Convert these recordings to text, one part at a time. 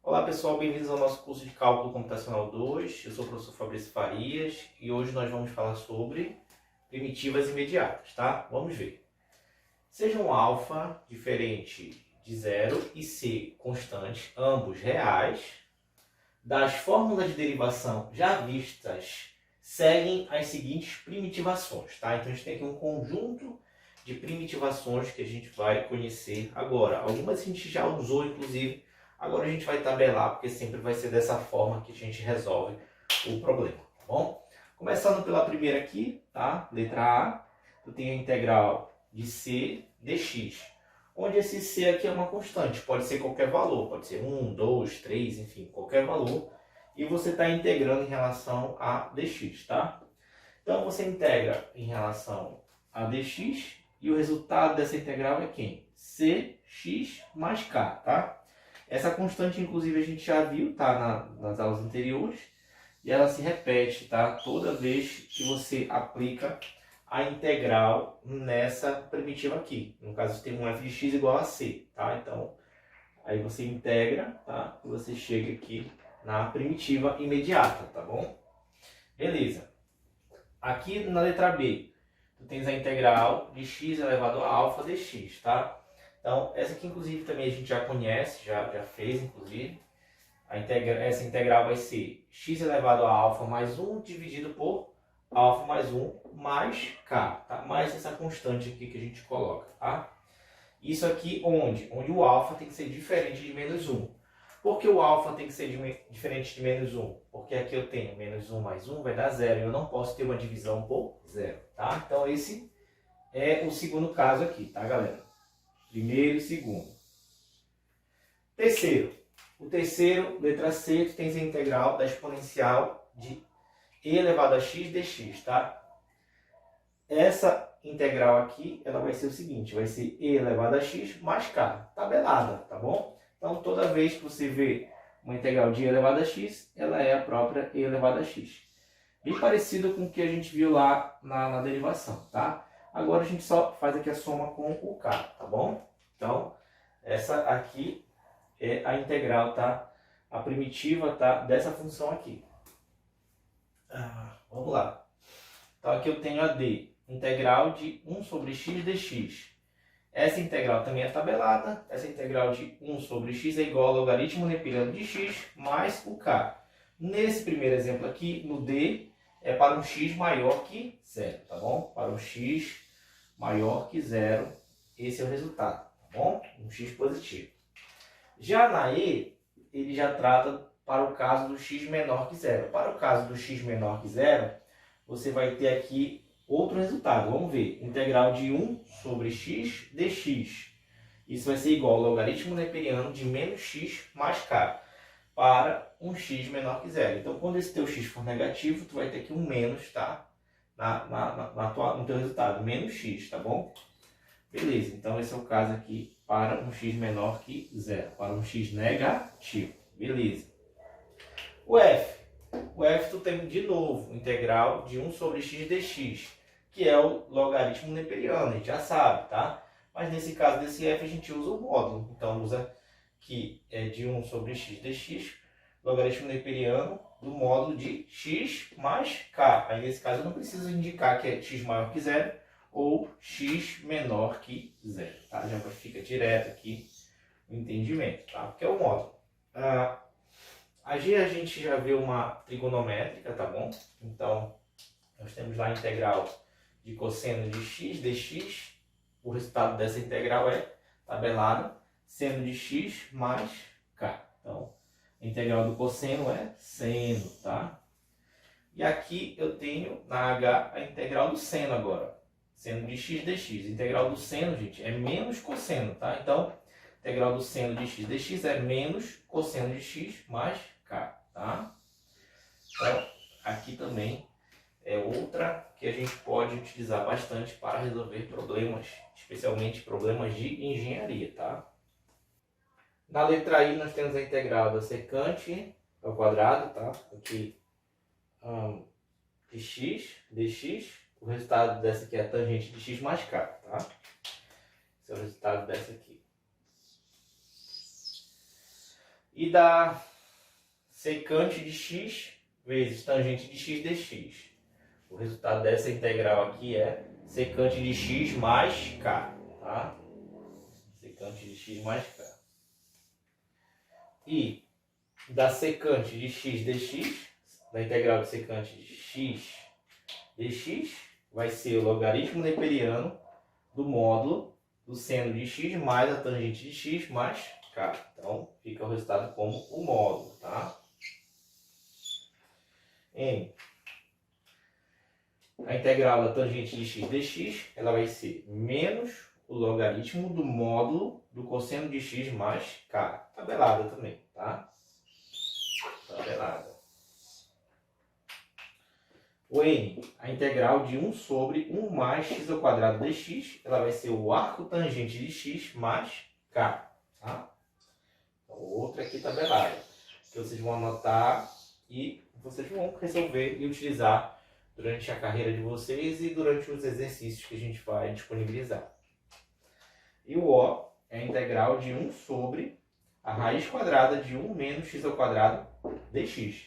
Olá pessoal, bem-vindos ao nosso curso de Cálculo Computacional 2. Eu sou o professor Fabrício Farias e hoje nós vamos falar sobre primitivas imediatas, tá? Vamos ver. Seja um alfa diferente de zero e c constante, ambos reais, das fórmulas de derivação já vistas, seguem as seguintes primitivações, tá? Então a gente tem aqui um conjunto de primitivações que a gente vai conhecer agora. Algumas a gente já usou, inclusive. Agora a gente vai tabelar, porque sempre vai ser dessa forma que a gente resolve o problema, tá bom? Começando pela primeira aqui, tá? Letra A, eu tenho a integral de c dx, onde esse c aqui é uma constante, pode ser qualquer valor, pode ser 1, 2, 3, enfim, qualquer valor, e você está integrando em relação a dx, tá? Então você integra em relação a dx, e o resultado dessa integral é quem? Cx mais k, tá? Essa constante, inclusive, a gente já viu, tá, nas aulas anteriores, e ela se repete, tá? Toda vez que você aplica a integral nessa primitiva aqui. No caso, tem um f de x igual a c, tá? Então, aí você integra, tá? E você chega aqui na primitiva imediata, tá bom? Beleza. Aqui na letra B, tu tens a integral de x elevado a alfa dx, tá? Então, essa aqui, inclusive, também a gente já conhece, já fez, inclusive. Essa integral vai ser x elevado a alfa mais 1 dividido por alfa mais 1 mais k, tá? Mais essa constante aqui que a gente coloca, tá? Isso aqui onde? Onde o alfa tem que ser diferente de menos 1. Por que o alfa tem que ser diferente de menos 1? Porque aqui eu tenho menos 1 mais 1 vai dar 0. E eu não posso ter uma divisão por 0, tá? Então, esse é o segundo caso aqui, tá, galera? Primeiro e segundo. Terceiro. O terceiro, letra C, tu tens a integral da exponencial de e elevado a x dx, tá? Essa integral aqui, ela vai ser o seguinte, vai ser e elevado a x mais k, tabelada, tá bom? Então, toda vez que você vê uma integral de e elevado a x, ela é a própria e elevado a x. Bem parecido com o que a gente viu lá na derivação, tá? Agora a gente só faz aqui a soma com o k, tá bom? Então, essa aqui é a integral, tá? A primitiva, tá? Dessa função aqui. Vamos lá. Então, aqui eu tenho a d, integral de 1 sobre x dx. Essa integral também é tabelada. Essa integral de 1 sobre x é igual ao logaritmo neperiano de x mais o k. Nesse primeiro exemplo aqui, no d, é para um x maior que 0, tá bom? Para um x maior que 0, esse é o resultado, tá bom? Um x positivo. Já na E, ele já trata para o caso do x menor que 0. Para o caso do x menor que 0, você vai ter aqui outro resultado. Vamos ver. Integral de 1 sobre x dx. Isso vai ser igual ao logaritmo neperiano de menos x mais k para um x menor que 0. Então, quando esse teu x for negativo, tu vai ter aqui um menos, tá? No teu resultado. Menos x, tá bom? Beleza. Então, esse é o caso aqui para um x menor que 0. Para um x negativo. Beleza. O f. O f tu tem de novo integral de 1 sobre x dx, que é o logaritmo neperiano, a gente já sabe, tá? Mas nesse caso desse f a gente usa o módulo. Então, usa que é de 1 sobre x dx, logaritmo neperiano do módulo de x mais k. Aí nesse caso eu não preciso indicar que é x maior que 0 ou x menor que 0, tá? Já fica direto aqui o entendimento, tá? Porque é o módulo. Aqui a gente já viu uma trigonométrica, tá bom? Então, nós temos lá a integral de cosseno de x dx. O resultado dessa integral é tabelado, seno de x mais k. Então, a integral do cosseno é seno, tá? E aqui eu tenho na H a integral do seno agora. Seno de x dx. A integral do seno, gente, é menos cosseno, tá? Então, a integral do seno de x dx é menos cosseno de x mais k, tá? Então, aqui também é outra que a gente pode utilizar bastante para resolver problemas, especialmente problemas de engenharia, tá? Na letra I nós temos a integral da secante ao quadrado, tá? Aqui de x dx. O resultado dessa aqui é a tangente de x mais k, tá? Esse é o resultado dessa aqui. e da secante de x vezes tangente de x dx. O resultado dessa integral aqui é secante de x mais k, tá? Secante de x mais k. E da secante de x dx, da integral de secante de x dx, vai ser o logaritmo neperiano do módulo do seno de x mais a tangente de x mais k. Então, fica o resultado como o módulo, tá? Em a integral da tangente de x dx, ela vai ser menos o logaritmo do módulo do cosseno de x mais k. Tabelada também, tá? Tabelada. O n, a integral de 1 sobre 1 mais x ao quadrado dx, ela vai ser o arco tangente de x mais k, tá? Então, outra aqui tabelada, que vocês vão anotar e vocês vão resolver e utilizar durante a carreira de vocês e durante os exercícios que a gente vai disponibilizar. E o O é a integral de 1 sobre a raiz quadrada de 1 menos x ao quadrado dx.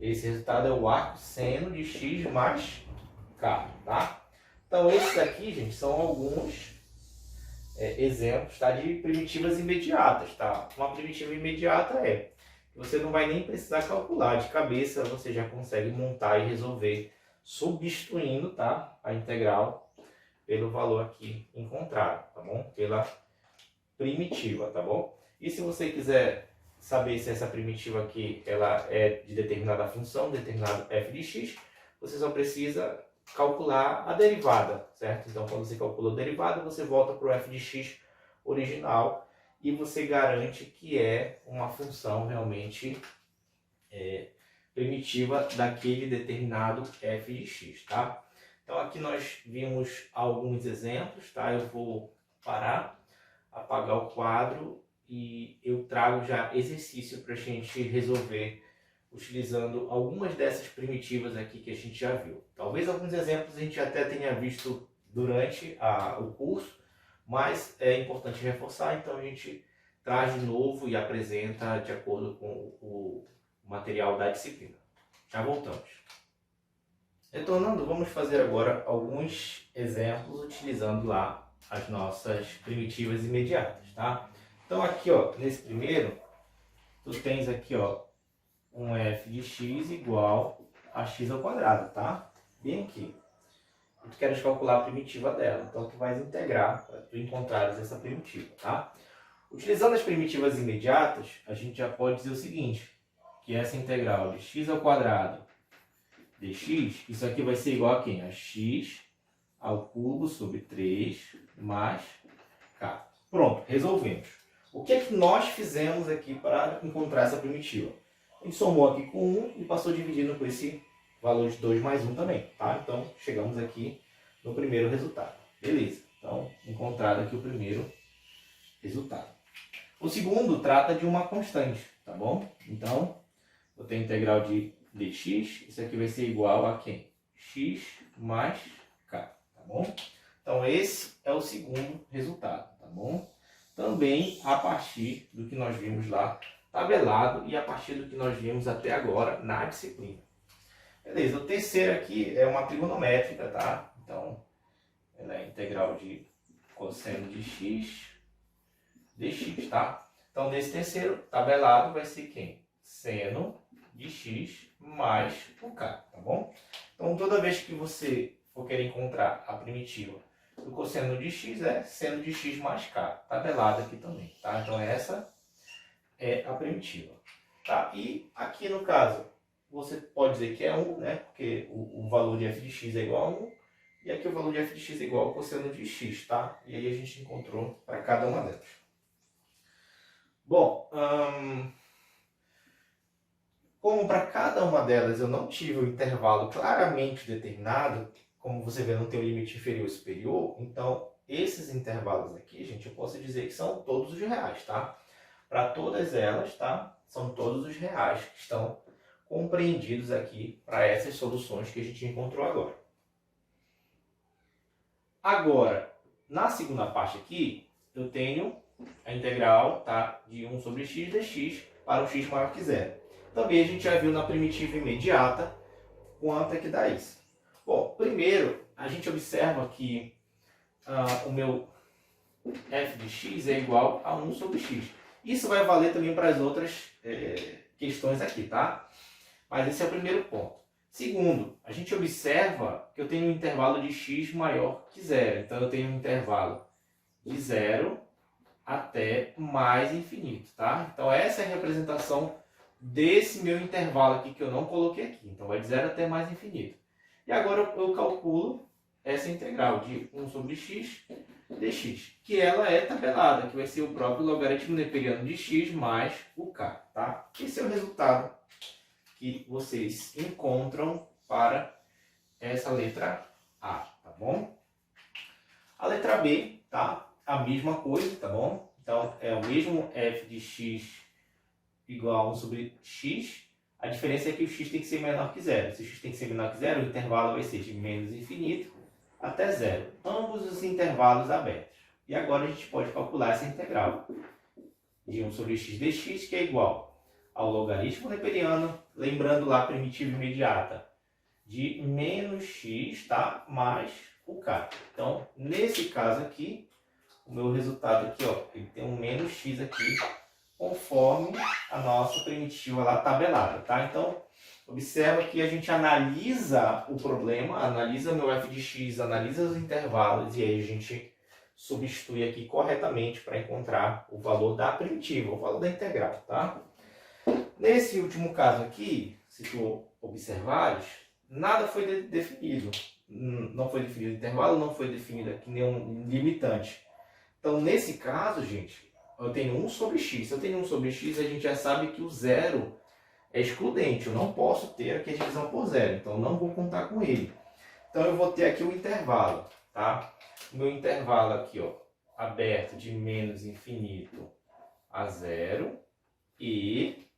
Esse resultado é o arco seno de x mais k, tá? Então, esses aqui, gente, são alguns exemplos, tá, de primitivas imediatas, tá? Uma primitiva imediata é que você não vai nem precisar calcular, de cabeça você já consegue montar e resolver substituindo, tá, a integral pelo valor aqui encontrado, tá bom? Pela primitiva, tá bom? E se você quiser saber se essa primitiva aqui ela é de determinada função, determinado f de x, você só precisa calcular a derivada, certo? Então, quando você calcula a derivada, você volta para o f de x original e você garante que é uma função realmente primitiva daquele determinado f de x, tá? Então, aqui nós vimos alguns exemplos, tá? Eu vou parar, apagar o quadro e eu trago já exercício para a gente resolver utilizando algumas dessas primitivas aqui que a gente já viu. Talvez alguns exemplos a gente até tenha visto durante o curso, mas é importante reforçar, então a gente traz de novo e apresenta de acordo com o material da disciplina. Já voltamos. Retornando, vamos fazer agora alguns exemplos utilizando lá as nossas primitivas imediatas, tá? Então aqui, ó, nesse primeiro, tu tens aqui, ó, um f de x igual a x ao quadrado, tá? Bem aqui. E tu queres calcular a primitiva dela, então tu vais integrar para tu encontrares essa primitiva, tá? Utilizando as primitivas imediatas, a gente já pode dizer o seguinte, que essa integral de x ao quadrado dx, isso aqui vai ser igual a quem? A x ao cubo sobre 3 mais k. Pronto, resolvemos. O que é que nós fizemos aqui para encontrar essa primitiva? A gente somou aqui com 1 e passou dividindo com esse valor de 2 mais 1 também, tá? Então, chegamos aqui no primeiro resultado. Beleza. Então, encontrado aqui o primeiro resultado. O segundo trata de uma constante, tá bom? Então, eu tenho a integral de dx, isso aqui vai ser igual a quem? X mais k, tá bom? Então, esse é o segundo resultado, tá bom? Também a partir do que nós vimos lá tabelado e a partir do que nós vimos até agora na disciplina. Beleza, o terceiro aqui é uma trigonométrica, tá? Então, ela é integral de cosseno de x dx, tá? Então, nesse terceiro tabelado vai ser quem? Seno de x mais o k, tá bom? Então, toda vez que você for querer encontrar a primitiva do cosseno de x, é seno de x mais k, tabelado aqui também, tá? Então, essa é a primitiva, tá? E aqui no caso, você pode dizer que é 1, né? Porque o valor de f de x é igual a 1, e aqui o valor de f de x é igual ao cosseno de x, tá? E aí a gente encontrou para cada uma delas. Bom, como para cada uma delas eu não tive um intervalo claramente determinado, como você vê, não tem um limite inferior ou superior, então esses intervalos aqui, gente, eu posso dizer que são todos os reais, tá? Para todas elas, tá? São todos os reais que estão compreendidos aqui para essas soluções que a gente encontrou agora. Agora, na segunda parte aqui, eu tenho a integral, tá, de 1 sobre x dx, para um x maior que zero. Também a gente já viu na primitiva imediata quanto é que dá isso. Bom, primeiro a gente observa que o meu f de x é igual a 1 sobre x. Isso vai valer também para as outras questões aqui, tá? Mas esse é o primeiro ponto. Segundo, a gente observa que eu tenho um intervalo de x maior que zero. Então eu tenho um intervalo de zero até mais infinito, tá? Então essa é a representação desse meu intervalo aqui que eu não coloquei aqui. Então vai de zero até mais infinito. E agora eu calculo essa integral de 1 sobre x dx, que ela é tabelada, que vai ser o próprio logaritmo neperiano de x mais o k, tá? Esse é o resultado que vocês encontram para essa letra A, tá bom? A letra B, tá? A mesma coisa, tá bom? Então, é o mesmo f de x igual a 1 sobre x. A diferença é que o x tem que ser menor que zero. Se o x tem que ser menor que zero, o intervalo vai ser de menos infinito até zero. Ambos os intervalos abertos. E agora a gente pode calcular essa integral de 1 sobre x dx, que é igual ao logaritmo neperiano, lembrando lá a primitiva imediata, de menos x, tá? Mais o k. Então, nesse caso aqui, o meu resultado aqui, ó, ele tem um menos x aqui, conforme a nossa primitiva lá tabelada, tá? Então, observa que a gente analisa o problema, analisa meu f de x, analisa os intervalos, e aí a gente substitui aqui corretamente para encontrar o valor da primitiva, o valor da integral, tá? Nesse último caso aqui, se tu observares, nada foi definido. Não foi definido o intervalo, não foi definido aqui nenhum limitante. Então, nesse caso, gente, eu tenho 1 sobre x. Se eu tenho 1 sobre x, a gente já sabe que o zero é excludente. Eu não posso ter aqui a divisão por zero, então não vou contar com ele. Então, eu vou ter aqui o intervalo, tá? O meu intervalo aqui, ó, aberto de menos infinito a zero e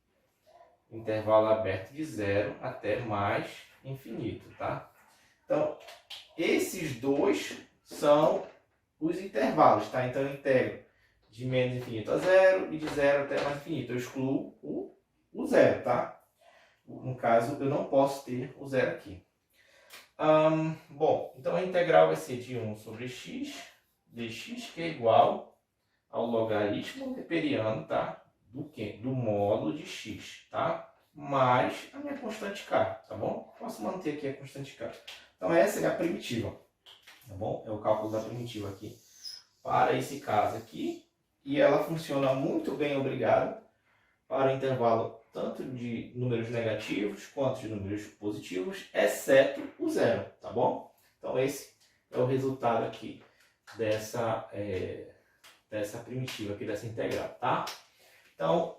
intervalo aberto de zero até mais infinito, tá? Então, esses dois são os intervalos, tá? Então, eu integro de menos infinito a zero e de zero até mais infinito. Eu excluo o zero, tá? No caso, eu não posso ter o zero aqui. Bom, então a integral vai ser de 1 sobre x dx, que é igual ao logaritmo neperiano, tá? Do quê? Do módulo de x, tá? Mais a minha constante k, tá bom? Posso manter aqui a constante k. Então essa é a primitiva, tá bom? É o cálculo da primitiva aqui para esse caso aqui. E ela funciona muito bem, obrigado, para o intervalo tanto de números negativos quanto de números positivos, exceto o zero, tá bom? Então esse é o resultado aqui dessa primitiva aqui, dessa integral, tá? Então,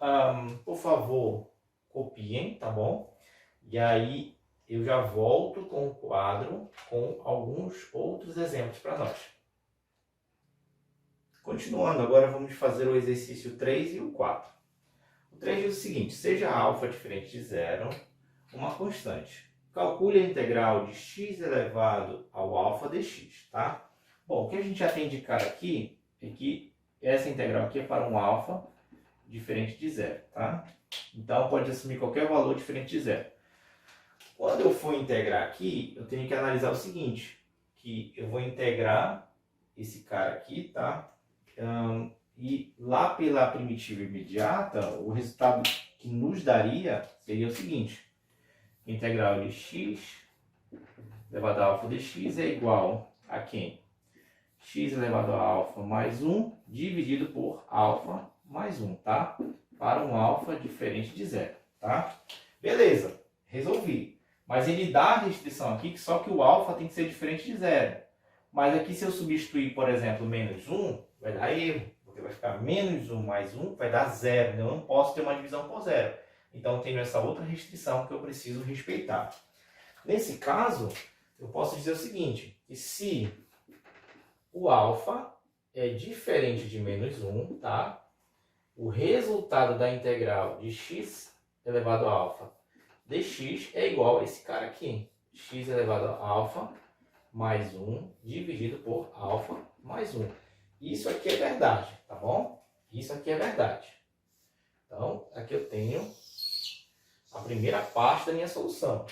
por favor, copiem, tá bom? E aí eu já volto com o quadro com alguns outros exemplos para nós. Continuando, agora vamos fazer o exercício 3 e o 4. O 3 diz o seguinte: seja α diferente de zero uma constante. Calcule a integral de x elevado ao α dx, tá? Bom, o que a gente já tem indicado aqui é que essa integral aqui é para um α diferente de zero, tá? Então, pode assumir qualquer valor diferente de zero. Quando eu for integrar aqui, eu tenho que analisar o seguinte, que eu vou integrar esse cara aqui, tá? E lá pela primitiva imediata, o resultado que nos daria seria o seguinte: integral de x elevado a α dx é igual a quem? X elevado a α mais 1 dividido por α mais 1, tá? Para um α diferente de zero, tá? Beleza, resolvi. Mas ele dá a restrição aqui que só que o α tem que ser diferente de zero. Mas aqui se eu substituir, por exemplo, menos 1, vai dar erro. Porque vai ficar menos 1 mais 1, vai dar zero. Eu não posso ter uma divisão por zero. Então eu tenho essa outra restrição que eu preciso respeitar. Nesse caso, eu posso dizer o seguinte, que se o α é diferente de menos 1, tá? O resultado da integral de x elevado a α dx é igual a esse cara aqui. X elevado a α mais 1 dividido por α mais 1. Isso aqui é verdade, tá bom? Isso aqui é verdade. Então, aqui eu tenho a primeira parte da minha solução.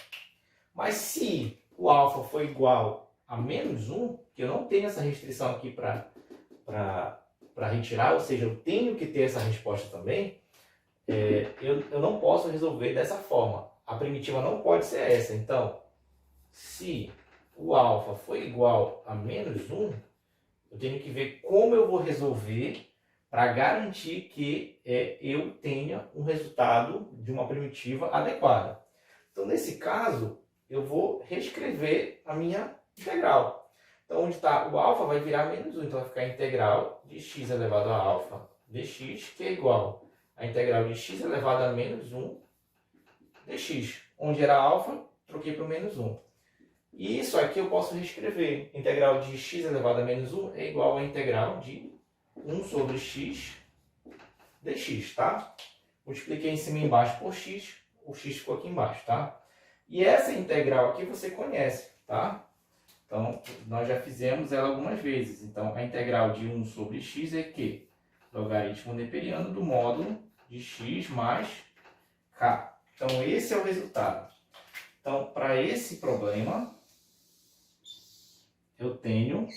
Mas se o alfa for igual a menos 1, que eu não tenho essa restrição aqui para retirar, ou seja, eu tenho que ter essa resposta também, eu não posso resolver dessa forma. A primitiva não pode ser essa. Então, se o alfa for igual a menos 1, eu tenho que ver como eu vou resolver para garantir que eu tenha um resultado de uma primitiva adequada. Então, nesse caso, eu vou reescrever a minha integral. Então, onde está o alfa vai virar menos 1. Então, vai ficar a integral de x elevado a alfa dx, que é igual a integral de x elevado a menos 1 dx. Onde era alfa, troquei para o menos 1. E isso aqui eu posso reescrever. Integral de x elevado a menos 1 é igual a integral de 1 sobre x dx, tá? Multipliquei em cima e embaixo por x, o x ficou aqui embaixo, tá? E essa integral aqui você conhece, tá? Então, nós já fizemos ela algumas vezes. Então, a integral de 1 sobre x é que? Logaritmo neperiano do módulo de x mais k. Então, esse é o resultado. Então, para esse problema, eu tenho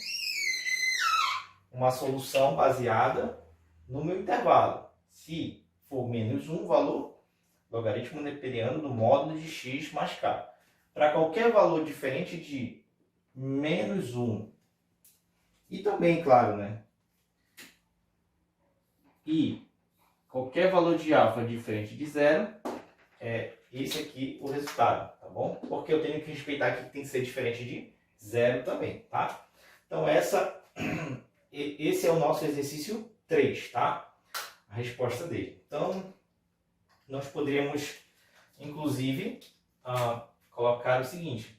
uma solução baseada no meu intervalo. Se for menos 1, valor logaritmo neperiano do módulo de x mais k. Para qualquer valor diferente de menos 1, e também, claro, né? E qualquer valor de alfa diferente de 0, é esse aqui o resultado, tá bom? Porque eu tenho que respeitar aqui que tem que ser diferente de 0 também, tá? Então, esse é o nosso exercício 3, tá? A resposta dele. Então, nós poderíamos, inclusive, colocar o seguinte,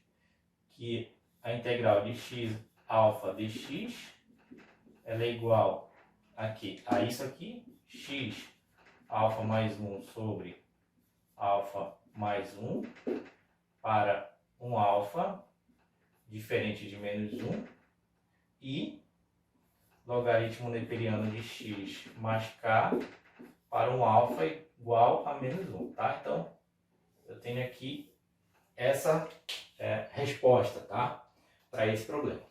que a integral de x alfa dx ela é igual aqui, a isso aqui, x alfa mais 1 sobre alfa mais 1 para um alfa diferente de menos 1 e logaritmo neperiano de x mais k para um alfa igual a menos 1, tá? Então, eu tenho aqui essa resposta, tá? Para esse problema.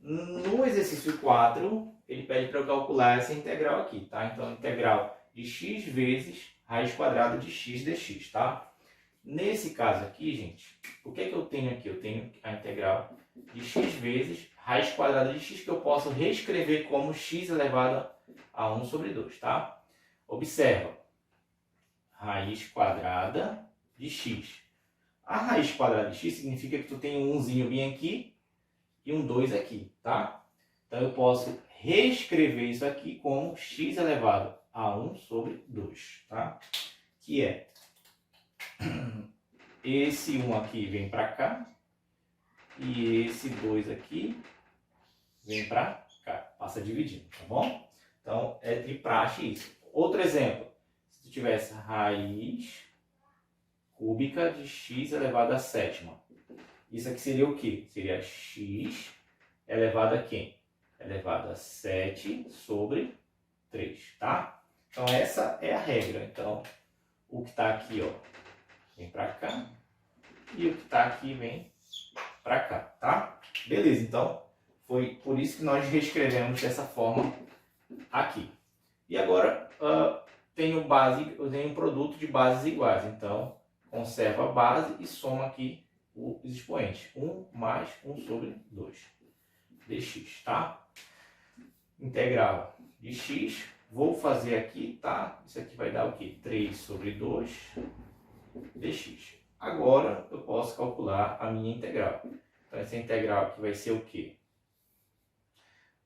No exercício 4, ele pede para eu calcular essa integral aqui, tá? Então, a integral de x vezes raiz quadrada de x dx, tá? Nesse caso aqui, gente, o que é que eu tenho aqui? Eu tenho a integral de x vezes raiz quadrada de x, que eu posso reescrever como x elevado a 1 sobre 2, tá? Observa, raiz quadrada de x. A raiz quadrada de x significa que tu tem um 1zinho bem aqui e um 2 aqui, tá? Então, eu posso reescrever isso aqui como x elevado a 1 sobre 2, tá? Que é, esse 1 aqui vem para cá e esse 2 aqui vem para cá. Passa dividindo, tá bom? Então, é de praxe isso. Outro exemplo, se tu tivesse raiz cúbica de x elevado à sétima. Isso aqui seria o quê? Seria x elevado a quem? Elevado a 7 sobre 3, tá? Então, essa é a regra. Então, o que está aqui, ó, vem para cá e o que está aqui vem para cá, tá? Beleza, então, foi por isso que nós reescrevemos dessa forma aqui. E agora, eu tenho um produto de bases iguais. Então, conserva a base e soma aqui os expoentes. 1 mais 1 sobre 2 dx, tá? Integral de x. Vou fazer aqui, tá? Isso aqui vai dar o quê? 3 sobre 2 dx. Agora, eu posso calcular a minha integral. Então, essa integral aqui vai ser o quê?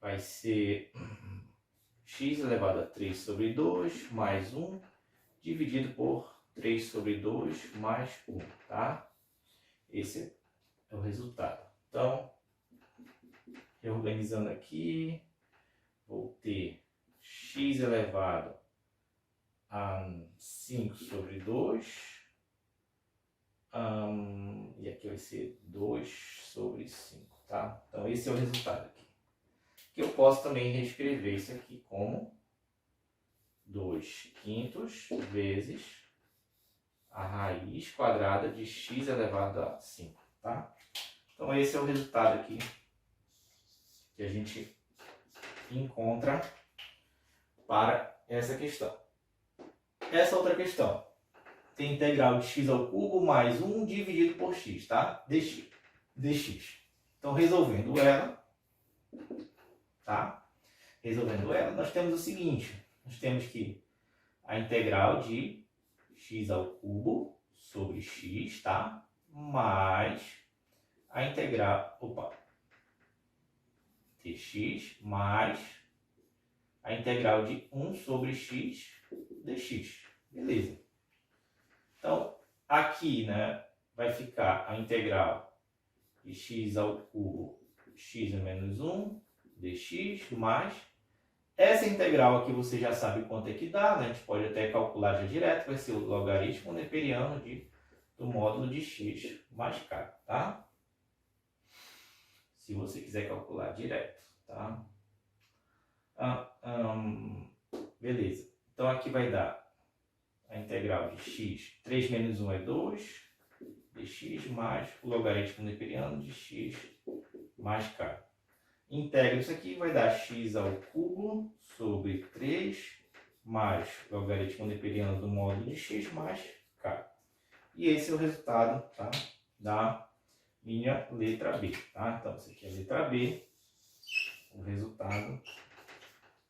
Vai ser x elevado a 3 sobre 2 mais 1 dividido por 3 sobre 2 mais 1, tá? Esse é o resultado. Então, reorganizando aqui, vou ter x elevado a 5 sobre 2, e aqui vai ser 2 sobre 5, tá? Então, esse é o resultado aqui. Que eu posso também reescrever isso aqui como 2/5 vezes a raiz quadrada de x elevado a 5, tá? Então esse é o resultado aqui que a gente encontra para essa questão. Essa outra questão tem integral de x ao cubo mais 1 dividido por x, tá? dx. Então, resolvendo ela, tá? Resolvendo ela, nós temos o seguinte. Nós temos que a integral de x ao cubo sobre x, tá? Mais a integral, dx mais a integral de 1 sobre x dx. Beleza. Então, aqui, né, vai ficar a integral de x ao cubo, x menos 1 dx, mais essa integral aqui você já sabe quanto é que dá, né? A gente pode até calcular já direto, vai ser o logaritmo neperiano do módulo de x mais k, tá? Se você quiser calcular direto, tá? Beleza. Então aqui vai dar a integral de x, 3 menos 1 é 2, dx mais o logaritmo neperiano de x mais k. Integra isso aqui, vai dar x ao cubo sobre 3 mais o logaritmo neperiano do módulo de x mais k. E esse é o resultado, tá, da minha letra B. Tá? Então, isso aqui é a letra B, o resultado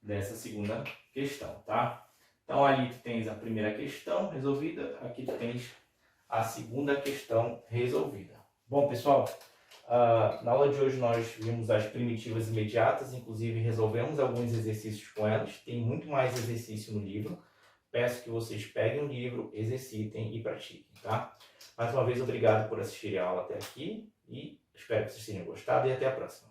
dessa segunda questão. Tá? Então, ali tu tens a primeira questão resolvida, aqui tu tens a segunda questão resolvida. Bom, pessoal, na aula de hoje nós vimos as primitivas imediatas, inclusive resolvemos alguns exercícios com elas. Tem muito mais exercício no livro. Peço que vocês peguem o livro, exercitem e pratiquem, tá? Mais uma vez, obrigado por assistirem a aula até aqui e espero que vocês tenham gostado e até a próxima.